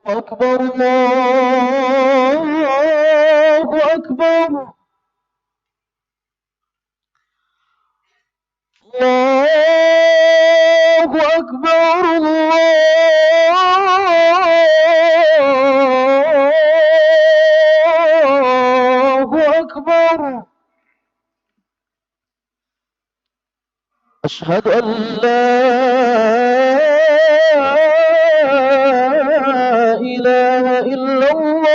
أكبر الله أكبر الله أكبر الله أكبر أشهد أن لا إله إلا الله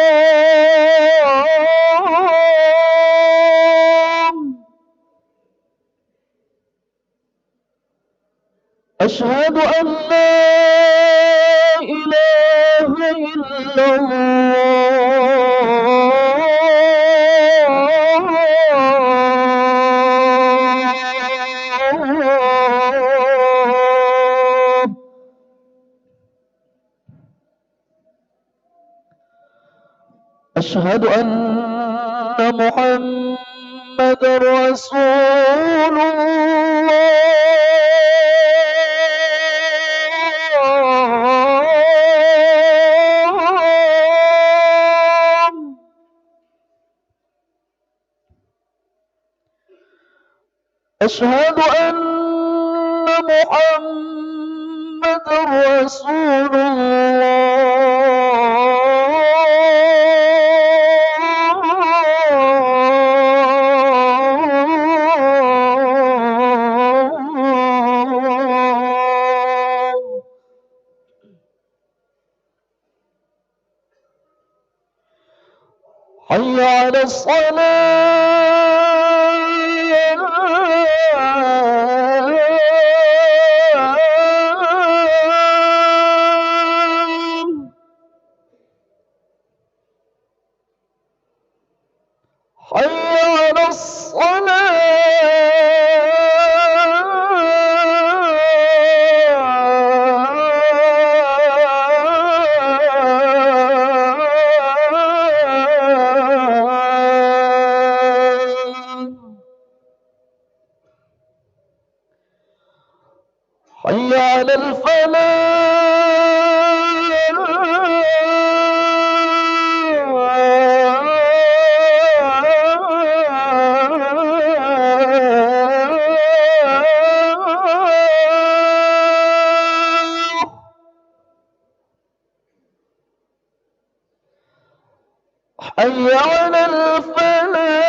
أشهد أن لا إله إلا الله أشهد أن محمد رسول الله أشهد أن محمد رسول الله حي على الصلاة حي على الصلاة حي على الفلاح حي على الفلاح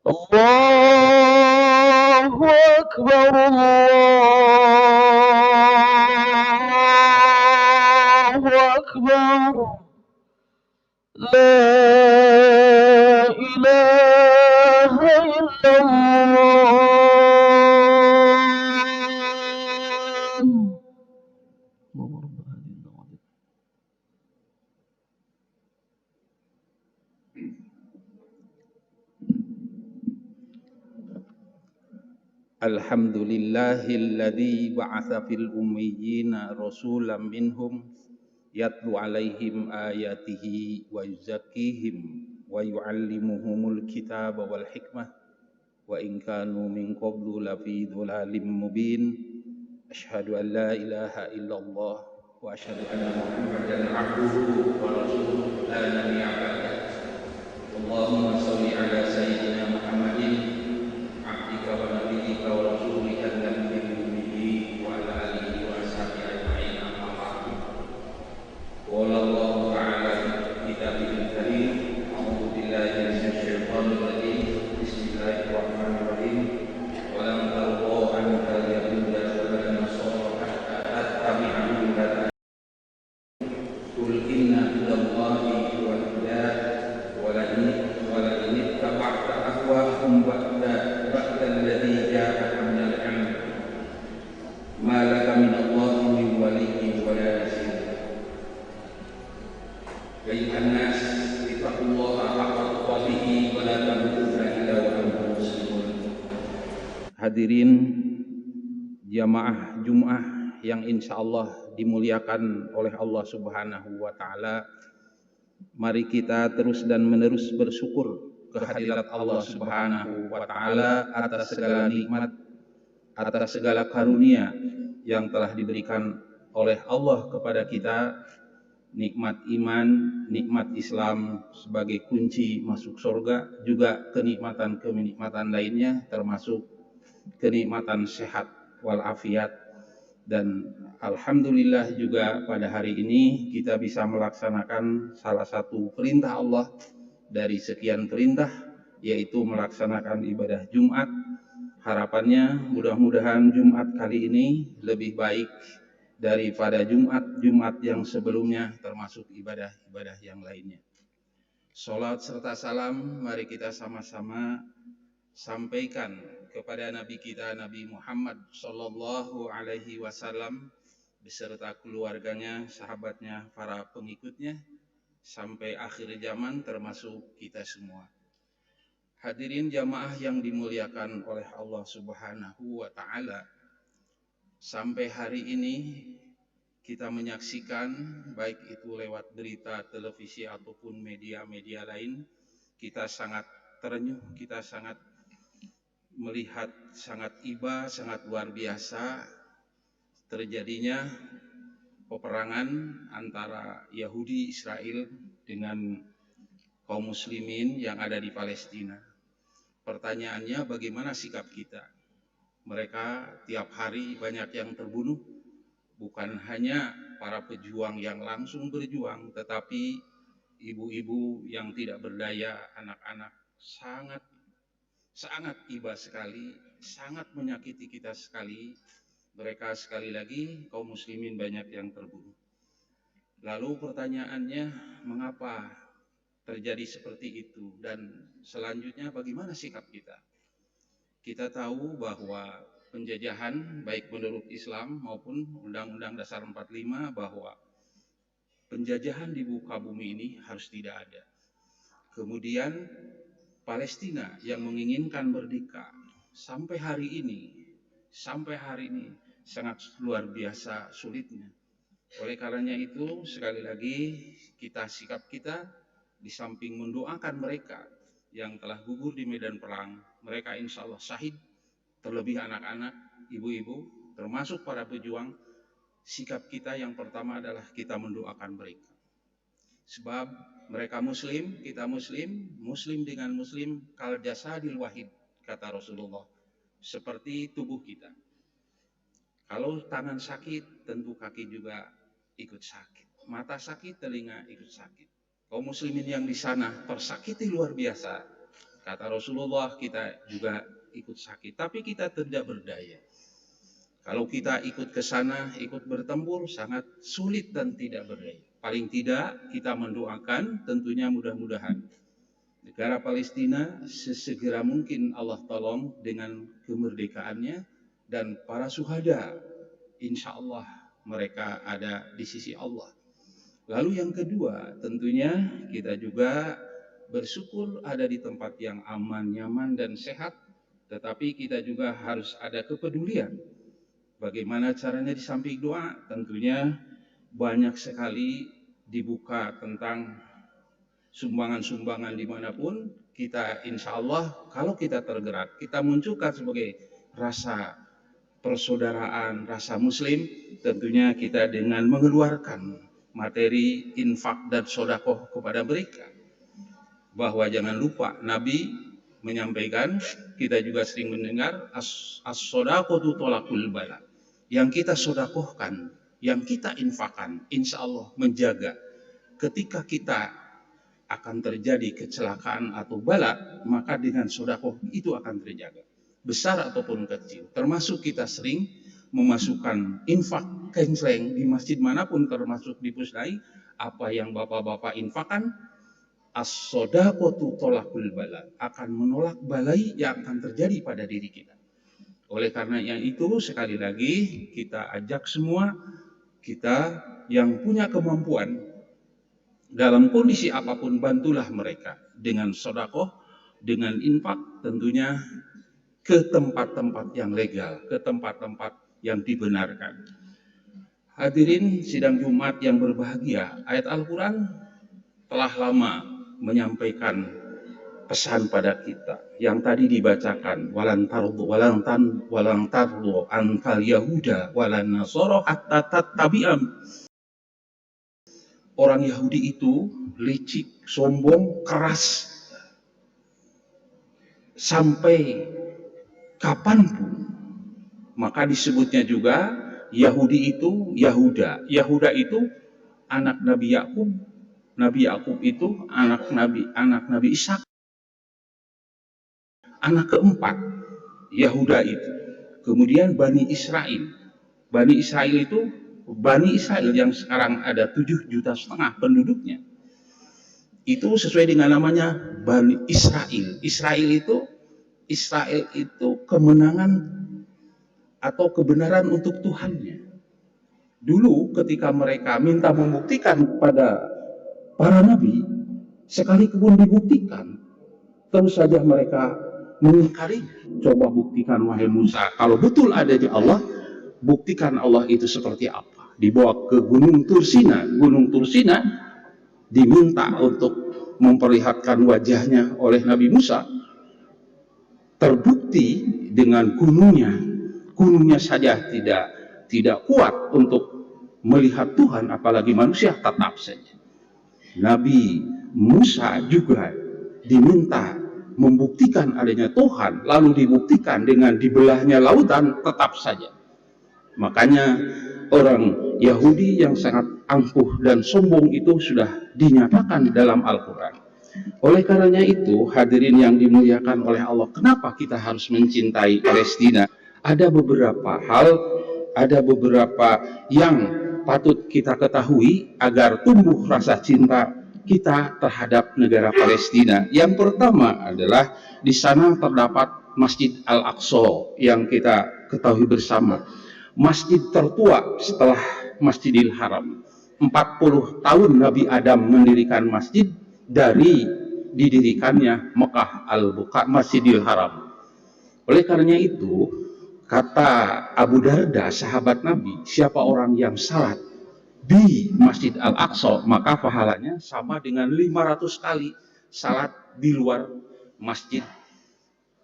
الله أكبر الله أكبر لا إله إلا الله. Alhamdulillahilladzi ba'atsa fil ummiyina rasulan minhum yatlu alaihim ayatihi wa yuzakkihim wa yu'allimuhumul kitaba wal hikmah wa in kanu min qablu lafi dhulalim mubin. Asyhadu an la ilaha illallah wa asyhadu anna Muhammadan abduhu wa rasuluhu la nabiyya ba'dah. Allahumma shalli ala sayyidina Muhammadin abdika wa nabiyyika wa rasulika nabiyil ummi wa ala alihi wa ashabihi ajma'in amma ba'du. Qala Allah ta'ala fi kitabihil karim a'udzu billahi minasy syaithanir rajim bismillahirrahmanirrahim wa lam tarda anka yahuda wa lan nasara hatta tattabi'a millatahum qul inna hudallahi wal huda wa la in ittaba'ta ahwa'ahum Hadirin jamaah Jum'ah yang insya Allah dimuliakan oleh Allah Subhanahu wa Ta'ala, mari kita terus dan menerus bersyukur kehadirat Allah Subhanahu wa Ta'ala atas segala nikmat, atas segala karunia yang telah diberikan oleh Allah kepada kita, nikmat iman, nikmat Islam sebagai kunci masuk surga, juga kenikmatan lainnya termasuk kenikmatan sehat walafiat. Dan alhamdulillah juga pada hari ini kita bisa melaksanakan salah satu perintah Allah dari sekian perintah, yaitu melaksanakan ibadah Jumat. Harapannya mudah-mudahan Jumat kali ini lebih baik daripada Jumat yang sebelumnya, termasuk ibadah-ibadah yang lainnya. Salat serta salam mari kita sama-sama sampaikan kepada Nabi kita, Nabi Muhammad Sallallahu Alaihi Wasallam beserta keluarganya, sahabatnya, para pengikutnya sampai akhir zaman, termasuk kita semua. Hadirin jamaah yang dimuliakan oleh Allah Subhanahu wa Ta'ala, sampai hari ini kita menyaksikan, baik itu lewat berita, televisi ataupun media-media lain, kita sangat terenyuh, kita sangat melihat sangat iba, sangat luar biasa terjadinya peperangan antara Yahudi Israel dengan kaum muslimin yang ada di Palestina. Pertanyaannya, bagaimana sikap kita? Mereka tiap hari banyak yang terbunuh, bukan hanya para pejuang yang langsung berjuang, tetapi ibu-ibu yang tidak berdaya, anak-anak, sangat iba sekali, sangat menyakiti kita sekali. Mereka sekali lagi kaum muslimin banyak yang terbunuh. Lalu pertanyaannya, mengapa terjadi seperti itu? Dan selanjutnya bagaimana sikap kita? Kita tahu bahwa penjajahan baik menurut Islam maupun Undang-Undang Dasar 45 bahwa penjajahan di muka bumi ini harus tidak ada. Kemudian Palestina yang menginginkan merdeka sampai hari ini sangat luar biasa sulitnya. Oleh karenanya itu, sekali lagi sikap kita di samping mendoakan mereka yang telah gugur di medan perang, mereka insya Allah syahid, terlebih anak-anak, ibu-ibu, termasuk para pejuang, sikap kita yang pertama adalah kita mendoakan mereka. Sebab mereka muslim, kita muslim, muslim dengan muslim kal jasadil wahid, kata Rasulullah, seperti tubuh kita. Kalau tangan sakit, tentu kaki juga ikut sakit. Mata sakit, telinga ikut sakit. Kaum muslimin yang di sana tersakiti luar biasa, kata Rasulullah, kita juga ikut sakit. Tapi kita tidak berdaya. Kalau kita ikut ke sana, ikut bertempur, sangat sulit dan tidak berdaya. Paling tidak kita mendoakan, tentunya mudah-mudahan negara Palestina sesegera mungkin Allah tolong dengan kemerdekaannya, dan para syuhada insya Allah mereka ada di sisi Allah. Lalu yang kedua, tentunya kita juga bersyukur ada di tempat yang aman, nyaman, dan sehat. Tetapi kita juga harus ada kepedulian. Bagaimana caranya di samping doa? Tentunya banyak sekali dibuka tentang sumbangan-sumbangan dimanapun. Kita insya Allah kalau kita tergerak, kita munculkan sebagai rasa persaudaraan, rasa muslim, tentunya kita dengan mengeluarkan materi infak dan sodakoh kepada mereka. Bahwa jangan lupa Nabi menyampaikan, kita juga sering mendengar, as-sodakotu tolakul bala. Yang kita sodakohkan, yang kita infakkan, insya Allah menjaga ketika kita akan terjadi kecelakaan atau bala, maka dengan sodakoh itu akan terjaga, besar ataupun kecil. Termasuk kita sering memasukkan infak kensleng di masjid manapun, termasuk di Pusdai, apa yang bapak-bapak infakkan, as-sodakotu tolakul bala, akan menolak balai yang akan terjadi pada diri kita. Oleh karena yang itu, sekali lagi kita ajak semua, kita yang punya kemampuan dalam kondisi apapun, bantulah mereka dengan sodakoh, dengan infak. Tentunya ke tempat-tempat yang legal, ke tempat-tempat yang dibenarkan. Hadirin sidang Jumat yang berbahagia, ayat Al-Quran telah lama menyampaikan pesan pada kita yang tadi dibacakan, walan tardu ankal yahuda walan nasara hatta tattabi'am. Orang Yahudi itu licik, sombong, keras sampai kapanpun. Maka disebutnya juga Yahudi itu Yahuda. Yahuda itu anak Nabi Yakub. Nabi Yakub itu anak Nabi Ishak. Anak keempat Yahuda itu. Kemudian Bani Israel. Bani Israel itu Bani Israel yang sekarang ada 7,5 juta penduduknya. Itu sesuai dengan namanya Bani Israel. Israel itu kemenangan atau kebenaran untuk Tuhannya. Dulu ketika mereka minta membuktikan pada para nabi, sekali pun dibuktikan, terus saja mereka mengingkari. Coba buktikan wahai Musa, kalau betul adanya Allah, buktikan Allah itu seperti apa. Dibawa ke Gunung Tursina. Gunung Tursina diminta untuk memperlihatkan wajahnya oleh Nabi Musa. Terbukti dengan gunungnya saja tidak kuat untuk melihat Tuhan, apalagi manusia. Tetap saja Nabi Musa juga diminta membuktikan adanya Tuhan, lalu dibuktikan dengan dibelahnya lautan, tetap saja. Makanya orang Yahudi yang sangat angkuh dan sombong itu sudah dinyatakan dalam Al-Quran. Oleh karenanya itu, hadirin yang dimuliakan oleh Allah, kenapa kita harus mencintai Palestina? Ada beberapa hal, ada beberapa yang patut kita ketahui agar tumbuh rasa cinta kita terhadap negara Palestina. Yang pertama adalah di sana terdapat Masjid Al-Aqsa yang kita ketahui bersama. Masjid tertua setelah Masjidil Haram. 40 tahun Nabi Adam mendirikan masjid dari didirikannya Mekah Masjidil Haram. Oleh karenanya itu, kata Abu Darda, sahabat Nabi, siapa orang yang salat di Masjid Al-Aqsa, maka pahalanya sama dengan 500 kali salat di luar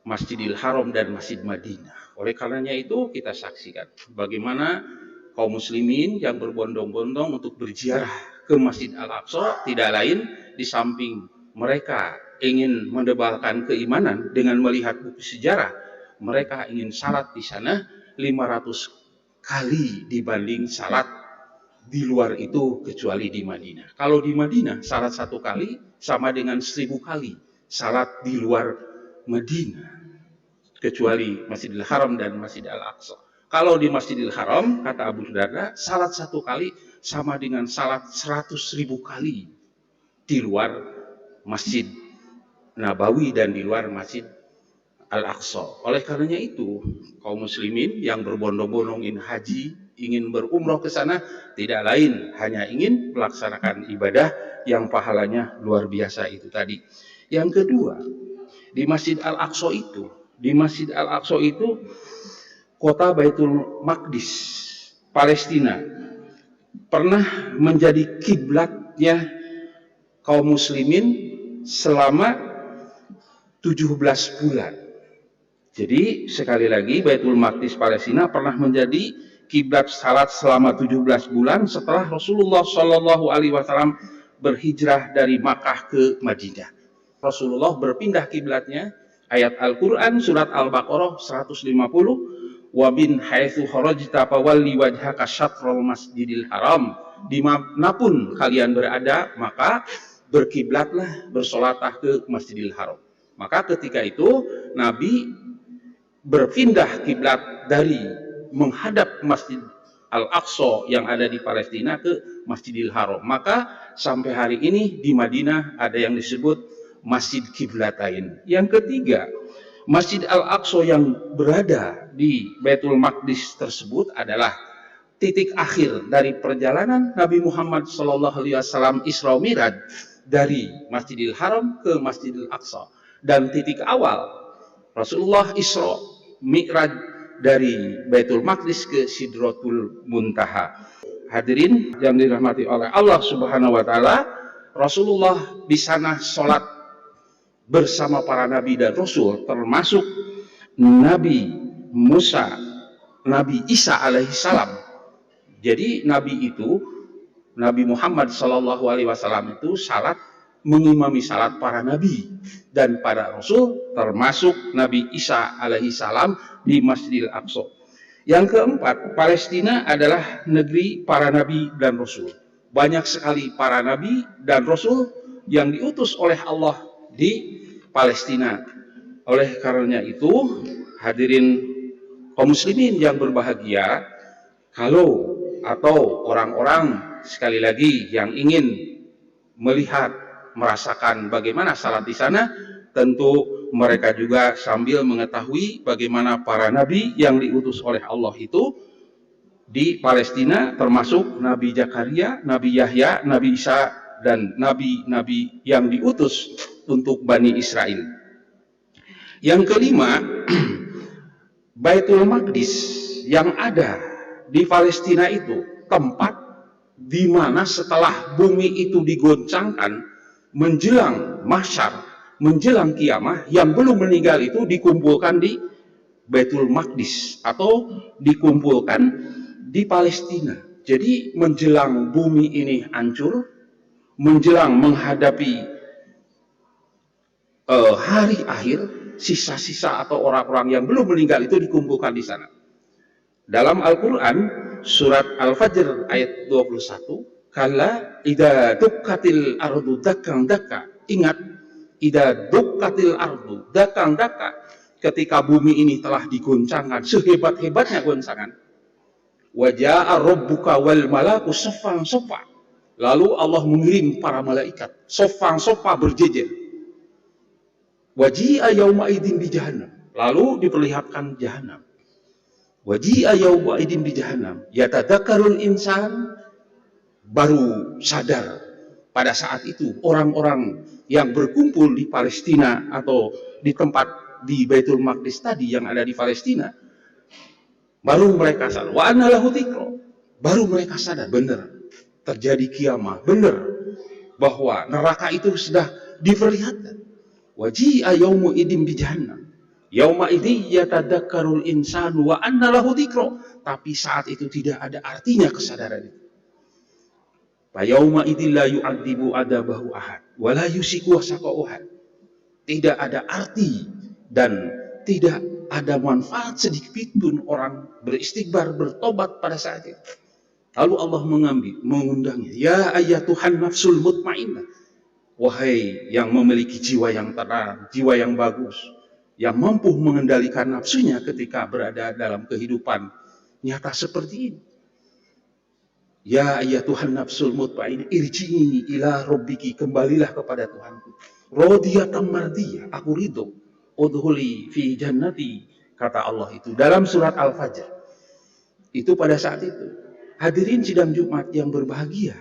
Masjidil Haram dan Masjid Madinah. Oleh karenanya itu, kita saksikan bagaimana kaum muslimin yang berbondong-bondong untuk berziarah ke Masjid Al-Aqsa, tidak lain di samping mereka ingin mendebalkan keimanan dengan melihat buku sejarah, mereka ingin salat di sana 500 kali dibanding salat di luar itu, kecuali di Madinah. Kalau di Madinah salat 1 kali sama dengan 1000 kali salat di luar Madinah, kecuali Masjidil Haram dan Masjid Al-Aqsa. Kalau di Masjidil Haram, kata Abu Darda, salat 1 kali sama dengan salat 100.000 kali di luar Masjid Nabawi dan di luar Masjid Al-Aqsa. Oleh karenanya itu, kaum muslimin yang berbondong-bondong ingin haji, ingin berumroh ke sana, tidak lain hanya ingin melaksanakan ibadah yang pahalanya luar biasa itu tadi. Yang kedua, di Masjid Al-Aqsa itu, kota Baitul Maqdis, Palestina, pernah menjadi kiblatnya kaum muslimin selama 17 bulan. Jadi sekali lagi, Baitul Maqdis Palestina pernah menjadi kiblat salat selama 17 bulan setelah Rasulullah Shallallahu Alaihi Wasallam berhijrah dari Makkah ke Madinah. Rasulullah berpindah kiblatnya. Ayat Al-Quran surat Al-Baqarah 150, wa min haitsu kharajta fawalli wajhaka syatrul masjidil haram. Dimanapun kalian berada, maka berkiblatlah, bersolatlah ke Masjidil Haram. Maka ketika itu Nabi berpindah kiblat dari menghadap Masjid Al-Aqsa yang ada di Palestina ke Masjidil Haram. Maka sampai hari ini di Madinah ada yang disebut Masjid Kiblatain. Yang ketiga, Masjid Al-Aqsa yang berada di Baitul Maqdis tersebut adalah titik akhir dari perjalanan Nabi Muhammad SAW Isra Mi'raj dari Masjidil Haram ke Masjidil Aqsa, dan titik awal Rasulullah Isra Mi'raj dari Baitul Maqdis ke Sidratul Muntaha. Hadirin yang dirahmati oleh Allah Subhanahu wa taala, Rasulullah di sana sholat bersama para nabi dan rasul, termasuk Nabi Musa, Nabi Isa alaihissalam. Jadi Nabi itu, Nabi Muhammad Shallallahu Alaihi Wasallam itu salat mengimami salat para nabi dan para rasul, termasuk Nabi Isa alaihissalam di Masjidil Aqsa. Yang keempat, Palestina adalah negeri para nabi dan rasul. Banyak sekali para nabi dan rasul yang diutus oleh Allah di Palestina. Oleh karenanya itu, hadirin kaum muslimin yang berbahagia, kalau atau orang-orang sekali lagi yang ingin melihat, merasakan bagaimana salat di sana, tentu mereka juga sambil mengetahui bagaimana para nabi yang diutus oleh Allah itu di Palestina, termasuk Nabi Zakaria, Nabi Yahya, Nabi Isa, dan nabi-nabi yang diutus untuk Bani Israel. Yang kelima, Baitul Maqdis yang ada di Palestina itu tempat di mana setelah bumi itu digoncangkan menjelang mahsyar, menjelang kiamah, yang belum meninggal itu dikumpulkan di Baitul Maqdis atau dikumpulkan di Palestina. Jadi menjelang bumi ini hancur, menjelang menghadapi hari akhir, sisa-sisa atau orang-orang yang belum meninggal itu dikumpulkan di sana. Dalam Al-Quran, surat Al-Fajr ayat 21, kala idza dukkatil ardu dakkan dakka. Ingat, idza dukkatil ardu dakkan dakka, ketika bumi ini telah digoncangkan sehebat-hebatnya goncangan. Waja'a rabbuka wal malaku saffan saffa. Lalu Allah mengirim para malaikat saffan saffa berjejer. Waji'a yauma idin bi jahannam. Lalu diperlihatkan jahanam. Waji'a yauma idin bi jahannam. Yatadakkarul insan. Baru sadar pada saat itu orang-orang yang berkumpul di Palestina atau di tempat di Baitul Maqdis tadi yang ada di Palestina, baru mereka sadar. Wa anna lahu dzikra. Baru mereka sadar, benar terjadi kiamah, benar bahwa neraka itu sudah diperlihatkan. Waji'a yauma idin bi jahannam. Yauma idin yatadakkarul insanu wa anna lahu dzikra. Tapi saat itu tidak ada artinya kesadaran itu. Fa yauma idin la yu'adzibu adabahu ahad wa la yusiku wasaqahu ahad. Tidak ada arti dan tidak ada manfaat sedikit pun orang beristighfar, bertobat pada saat itu. Lalu Allah mengundangnya, ya ayyatuhan nafsul mutmainnah. Wahai yang memiliki jiwa yang tenang, jiwa yang bagus, yang mampu mengendalikan nafsunya ketika berada dalam kehidupan nyata seperti ini. Ya ayyatuhan nafsul mutmainnah, irji'i ila rabbiki, kembalilah kepada Tuhanku. Radiyatan mardiyah, aku ridho. Udhuli fi jannati, kata Allah itu dalam surat Al-Fajr. Itu pada saat itu. Hadirin sidang Jumat yang berbahagia,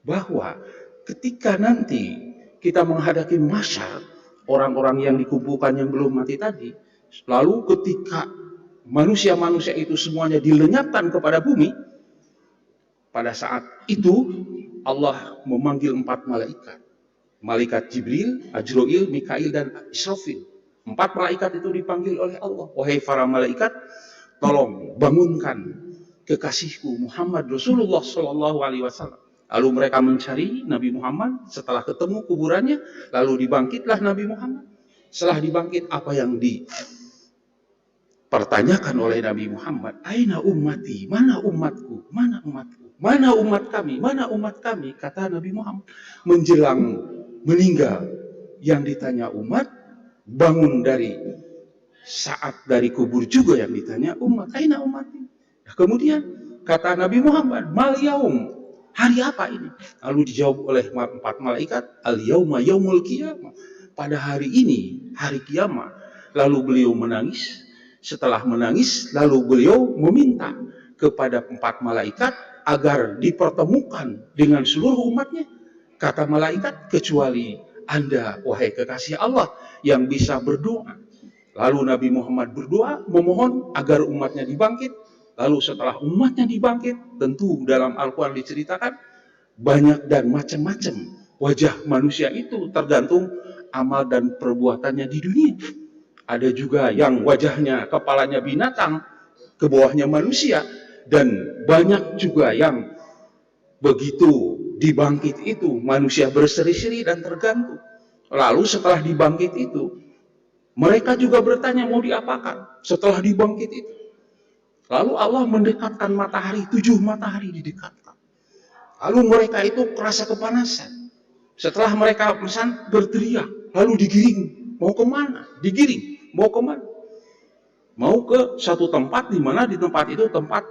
bahwa ketika nanti kita menghadapi mahsyar, orang-orang yang dikumpulkan yang belum mati tadi, lalu ketika manusia-manusia itu semuanya dilenyapkan kepada bumi, pada saat itu Allah memanggil 4 malaikat. Malaikat Jibril, Ajroil, Mikail, dan Israfil. 4 malaikat itu dipanggil oleh Allah. Wahai para malaikat, tolong bangunkan kekasihku Muhammad Rasulullah Shallallahu Alaihi Wasallam. Lalu mereka mencari Nabi Muhammad. Setelah ketemu kuburannya, lalu dibangkitlah Nabi Muhammad. Setelah dibangkit, apa yang dipertanyakan oleh Nabi Muhammad? Aina ummati? Mana umatku? Mana umatku? Mana umat kami? Mana umat kami? Kata Nabi Muhammad. Menjelang meninggal, yang ditanya umat, bangun dari saat dari kubur juga yang ditanya umat. Aina ummati? Nah, kemudian kata Nabi Muhammad, mal yaum, hari apa ini? Lalu dijawab oleh 4 malaikat, al yauma yaumul qiyamah, pada hari ini hari kiamat. Lalu beliau menangis. Setelah menangis, lalu beliau meminta kepada 4 malaikat agar dipertemukan dengan seluruh umatnya. Kata malaikat, kecuali Anda, wahai kekasih Allah, yang bisa berdoa. Lalu Nabi Muhammad berdoa memohon agar umatnya dibangkit. Lalu setelah umatnya dibangkit, tentu dalam Al-Quran diceritakan banyak dan macam-macam wajah manusia itu tergantung amal dan perbuatannya di dunia. Ada juga yang wajahnya kepalanya binatang, ke bawahnya manusia, dan banyak juga yang begitu dibangkit itu manusia berseri-seri dan tergantung. Lalu setelah dibangkit itu mereka juga bertanya mau diapakan setelah dibangkit itu. Lalu Allah mendekatkan matahari, 7 matahari didekatkan. Lalu mereka itu kerasa kepanasan. Setelah mereka pesan berteriak, lalu digiring. Mau kemana? Digiring. Mau kemana? Mau ke satu tempat di mana di tempat itu tempat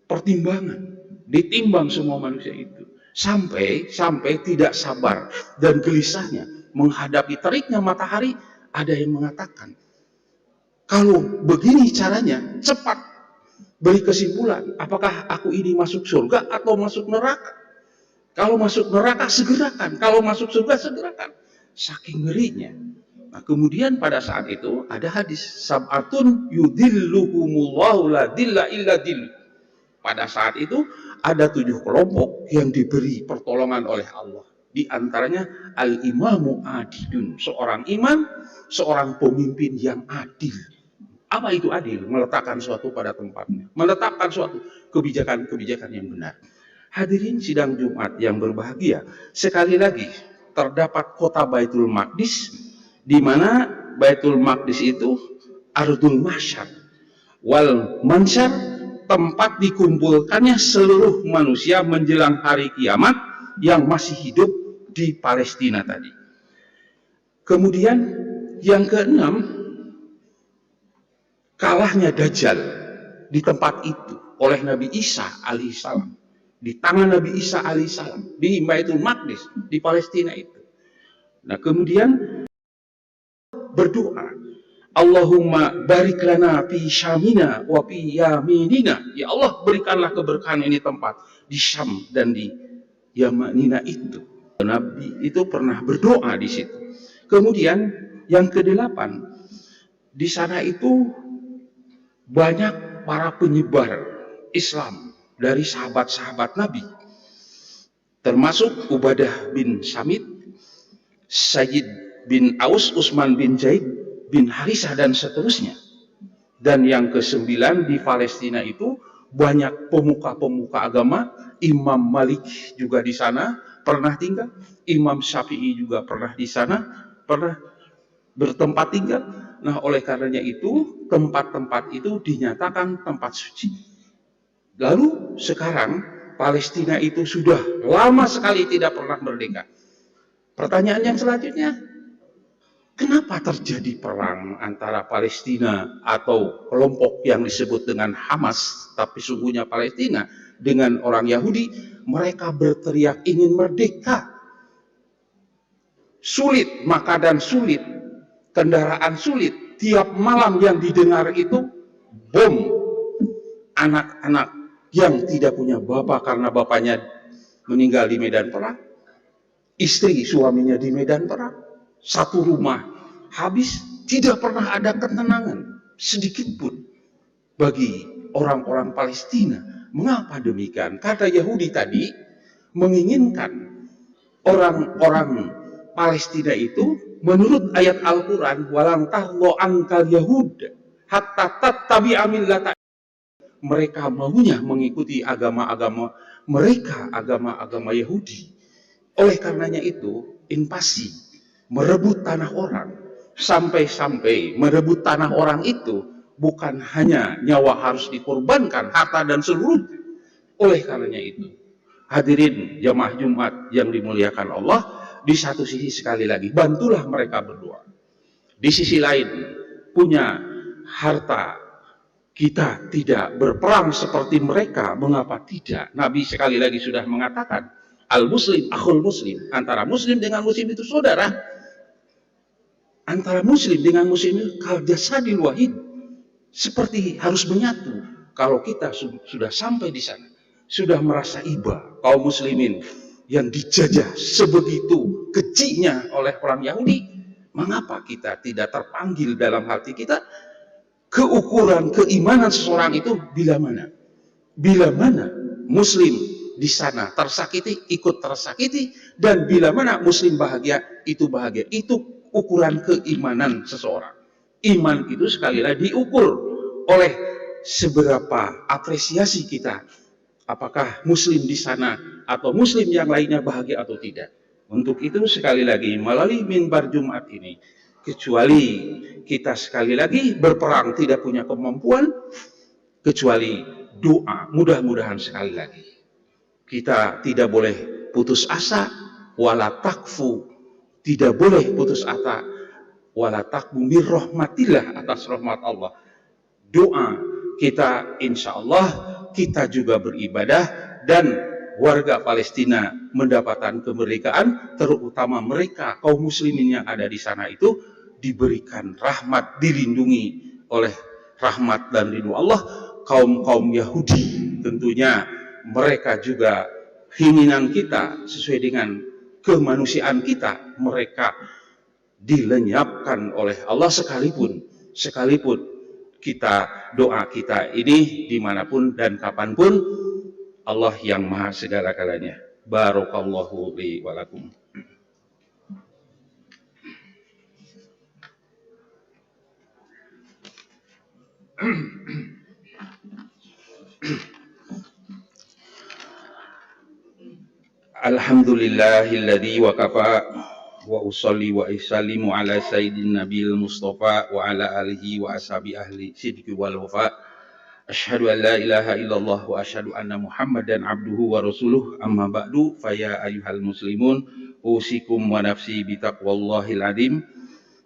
pertimbangan. Ditimbang semua manusia itu. Sampai tidak sabar dan gelisahnya menghadapi teriknya matahari, ada yang mengatakan, kalau begini caranya, cepat beri kesimpulan, apakah aku ini masuk surga atau masuk neraka? Kalau masuk neraka, segerakan. Kalau masuk surga, segerakan. Saking ngerinya. Nah, kemudian pada saat itu ada hadis, sab'atun yudhilluhumullahu la dilla illa dillu. Pada saat itu ada 7 kelompok yang diberi pertolongan oleh Allah. Di antaranya al-imamu adilun, seorang imam, seorang pemimpin yang adil. Apa itu adil? Meletakkan suatu pada tempatnya, menetapkan suatu kebijakan-kebijakan yang benar. Hadirin sidang Jumat yang berbahagia, sekali lagi terdapat kota Baitul Maqdis, di mana Baitul Maqdis itu ardul mahsyar wal mansyar, tempat dikumpulkannya seluruh manusia menjelang hari kiamat yang masih hidup di Palestina tadi. Kemudian yang keenam, kalahnya Dajjal di tempat itu oleh Nabi Isa alaihissalam, di tangan Nabi Isa alaihissalam di Baitul Maqdis di Palestina itu. Nah, kemudian berdoa, Allahumma barik lana fi syamina wa fi yaminina. Ya Allah, berikanlah keberkahan ini tempat di Syam dan di Yamanina itu. Nabi itu pernah berdoa di situ. Kemudian yang kedelapan, di sana itu banyak para penyebar Islam dari sahabat-sahabat Nabi, termasuk Ubadah bin Samit, Sayyid bin Aus, Utsman bin Zaid bin Harisah, dan seterusnya. Dan yang ke-9, di Palestina itu banyak pemuka-pemuka agama. Imam Malik juga di sana pernah tinggal, Imam Syafi'i juga pernah di sana, pernah bertempat tinggal. Nah, oleh karenanya itu tempat-tempat itu dinyatakan tempat suci. Lalu sekarang Palestina itu sudah lama sekali tidak pernah merdeka. Pertanyaan yang selanjutnya, kenapa terjadi perang antara Palestina atau kelompok yang disebut dengan Hamas, tapi sungguhnya Palestina, dengan orang Yahudi? Mereka berteriak ingin merdeka. Sulit makanan, sulit kendaraan, sulit. Tiap malam yang didengar itu bom. Anak-anak yang tidak punya bapak karena bapaknya meninggal di medan perang, istri suaminya di medan perang, satu rumah habis. Tidak pernah ada ketenangan sedikit pun bagi orang-orang Palestina. Mengapa demikian? Karena Yahudi tadi menginginkan orang-orang Palestina itu menurut ayat Al-Quran, walang tahlo angkal Yahud hatta tattabi'a millata. Mereka maunya mengikuti agama-agama mereka, agama-agama Yahudi. Oleh karenanya itu invasi, merebut tanah orang, sampai-sampai merebut tanah orang itu bukan hanya nyawa harus dikorbankan, harta dan seluruh. Oleh karenanya itu, hadirin jamaah Jumat yang dimuliakan Allah, di satu sisi sekali lagi bantulah mereka berdoa. Di sisi lain punya harta, kita tidak berperang seperti mereka. Mengapa tidak? Nabi sekali lagi sudah mengatakan, al-muslim akhul muslim. Antara muslim dengan muslim itu saudara. Antara muslim dengan muslim itu kal jasadil wahid, seperti harus menyatu. Kalau kita sudah sampai di sana, sudah merasa iba kaum muslimin yang dijajah sebegitu kecilnya oleh orang Yahudi, Mengapa kita tidak terpanggil dalam hati kita keukuran keimanan seseorang itu bila mana? Bila mana muslim di sana tersakiti, ikut tersakiti, dan bila mana muslim bahagia, itu bahagia. Itu ukuran keimanan seseorang. Iman itu sekali lagi diukur oleh seberapa apresiasi kita. Apakah muslim di sana atau muslim yang lainnya bahagia atau tidak. Untuk itu sekali lagi melalui mimbar Jumat ini, kecuali kita sekali lagi berperang tidak punya kemampuan, kecuali doa. Mudah-mudahan sekali lagi kita tidak boleh putus asa, wala takfu, tidak boleh putus asa, wala takfu min rahmatillah, atas rahmat Allah. Doa kita, insya Allah kita juga beribadah, dan warga Palestina mendapatkan kemerdekaan, terutama mereka kaum muslimin yang ada di sana itu diberikan rahmat, dilindungi oleh rahmat dan ridho Allah. Kaum Yahudi tentunya mereka juga keinginan kita sesuai dengan kemanusiaan kita, mereka dilenyapkan oleh Allah, sekalipun kita doa kita ini dimanapun dan kapanpun, Allah yang maha segala-galanya. Barakallahu li wa lakum. Alhamdulillahilladzi wa kafa wa usolli wa isallimu ala sayyidin nabiyil mustafa wa ala alihi wa ashabi ahli sidqi wal wafa. Asyhadu an la ilaha illallah wa asyhadu anna muhammadan abduhu wa rasuluh. Amma ba'du, faya ayyuhal muslimun, usikum wa nafsi bi taqwallahil azim.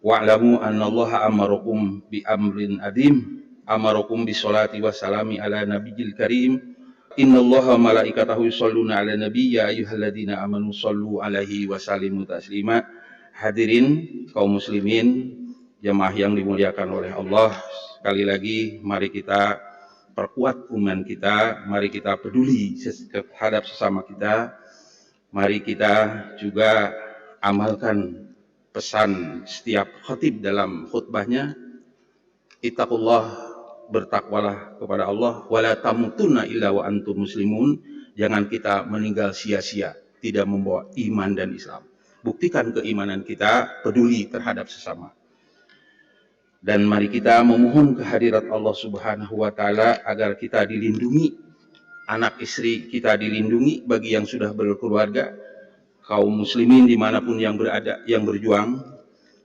Wa'lamu anna allaha amarakum bi amrin adim, amarakum bi sholati wa salami ala nabiyil karim. Innallaha malaikatahu yusholluna ala nabi, ya ayyuhalladzina amanu shollu alaihi wa sallimu taslima. Hadirin kaum muslimin, jemaah yang dimuliakan oleh Allah, sekali lagi mari kita perkuat iman kita, mari kita peduli terhadap sesama kita, mari kita juga amalkan pesan setiap khatib dalam khutbahnya, ittaqullah, bertakwalah kepada Allah, wala tamutunna illa wa antum muslimun. Jangan kita meninggal sia-sia tidak membawa iman dan Islam. Buktikan keimanan kita, peduli terhadap sesama. Dan mari kita memohon kehadirat Allah Subhanahu wa taala agar kita dilindungi, anak istri kita dilindungi, bagi yang sudah berkeluarga, kaum muslimin dimanapun yang berada, yang berjuang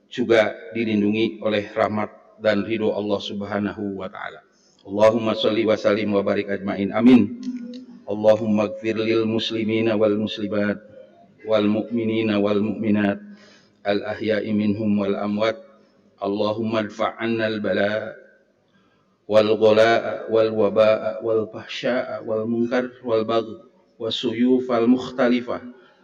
juga dilindungi oleh rahmat dan ridho Allah Subhanahu wa taala. Allahumma sholli wa sallim wa barik ajmain. Amin. Allahumma ighfir lil muslimina wal muslimat wal mu'minina wal mu'minat al ahya'i minhum wal amwat. Allahumma adfa' 'anna al bala wal ghala wal waba wal fahsya wal munkar wal bagh wasuyuf al mukhtalifah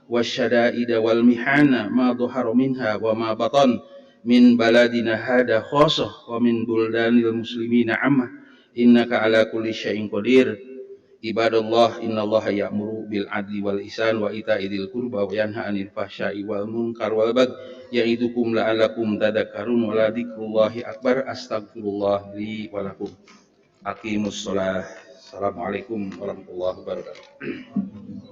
wasyada'id wal mihana ma dhahara minha wa ma batan min baladina hada khasah wa min buldanil muslimina ammah, innaka ala kulli syai'in qadir. Ibadallah, innallaha ya'muru bil adli wal ihsan wa ita'i dzil qurba wa yanha 'anil fahsya'i wal munkar wal bagh ya'idukum la'allakum tadhakkarun. Wa la dzikrullahi akbar. Astaghfirullah li wa lakum. Aqimus shalah. Assalamualaikum warahmatullahi wabarakatuh.